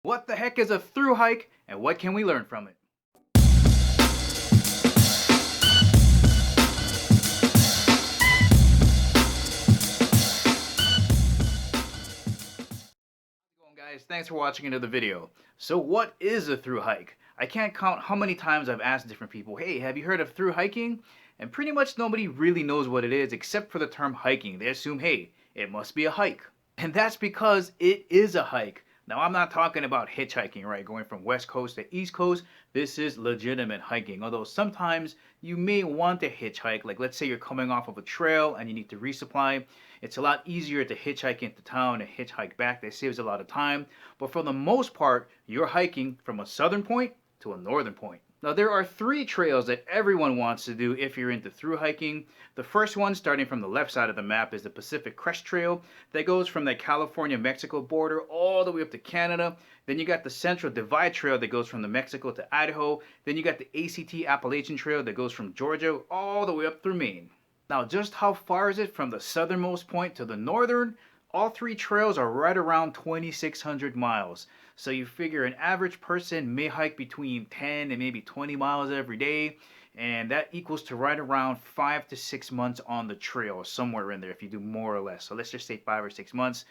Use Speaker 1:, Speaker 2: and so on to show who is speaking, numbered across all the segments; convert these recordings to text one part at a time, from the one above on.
Speaker 1: What the heck is a through hike and what can we learn from it? Guys, thanks for watching another video. So what is a through hike? I can't count how many times I've asked different people, hey, have you heard of through hiking? And pretty much nobody really knows what it is except for the term hiking. They assume, hey, it must be a hike. And that's because it is a hike. Now, I'm not talking about hitchhiking, right? Going from West Coast to East Coast. This is legitimate hiking. Although sometimes you may want to hitchhike. Like, let's say you're coming off of a trail and you need to resupply. It's a lot easier to hitchhike into town and hitchhike back. That saves a lot of time. But for the most part, you're hiking from a southern point to a northern point. Now, there are three trails that everyone wants to do if you're into through hiking. The first one, starting from the left side of the map, is the Pacific Crest Trail that goes from the California-Mexico border all the way up to Canada. Then you got the Central Divide Trail that goes from the Mexico to Idaho. Then you got the ACT Appalachian Trail that goes from Georgia all the way up through Maine. Now, just how far is it from the southernmost point to the northern? All three trails are right around 2,600 miles. So you figure an average person may hike between 10 and maybe 20 miles every day. And that equals to right around 5 to 6 months on the trail, somewhere in there if you do more or less. So let's just say 5 or 6 months.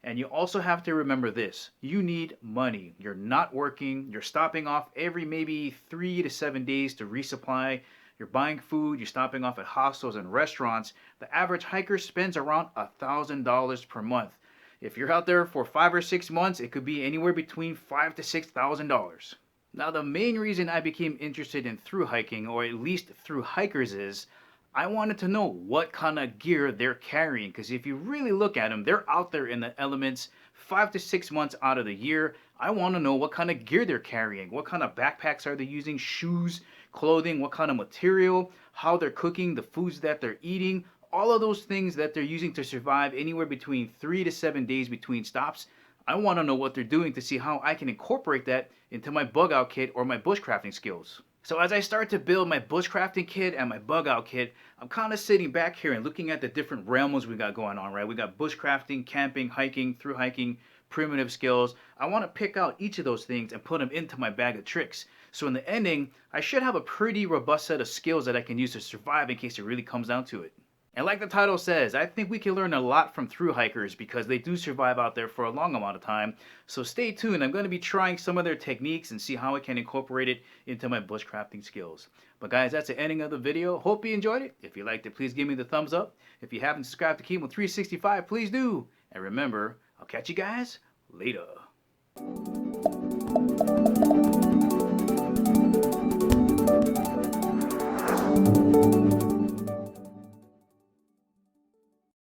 Speaker 1: And you also have to remember this. You need money. You're not working. You're stopping off every maybe 3 to 7 days to resupply. You're buying food. You're stopping off at hostels and restaurants. The average hiker spends around $1,000 per month. If you're out there for 5 or 6 months, it could be anywhere between $5,000 to $6,000. Now, the main reason I became interested in through hiking, or at least through hikers, is I wanted to know what kind of gear they're carrying. Because if you really look at them, they're out there in the elements 5 to 6 months out of the year. I want to know what kind of gear they're carrying. What kind of backpacks are they using? Shoes, clothing, what kind of material, how they're cooking, the foods that they're eating. All of those things that they're using to survive anywhere between 3 to 7 days between stops. I want to know what they're doing to see how I can incorporate that into my bug out kit or my bushcrafting skills. So as I start to build my bushcrafting kit and my bug out kit, I'm kind of sitting back here and looking at the different realms we got going on, right? We got bushcrafting, camping, hiking, through hiking, primitive skills. I want to pick out each of those things and put them into my bag of tricks. So in the ending, I should have a pretty robust set of skills that I can use to survive in case it really comes down to it. And like the title says, I think we can learn a lot from through hikers because they do survive out there for a long amount of time. So stay tuned. I'm going to be trying some of their techniques and see how I can incorporate it into my bushcrafting skills. But guys, that's the ending of the video. Hope you enjoyed it. If you liked it, please give me the thumbs up. If you haven't subscribed to Chemo 365, please do. And remember, I'll catch you guys later.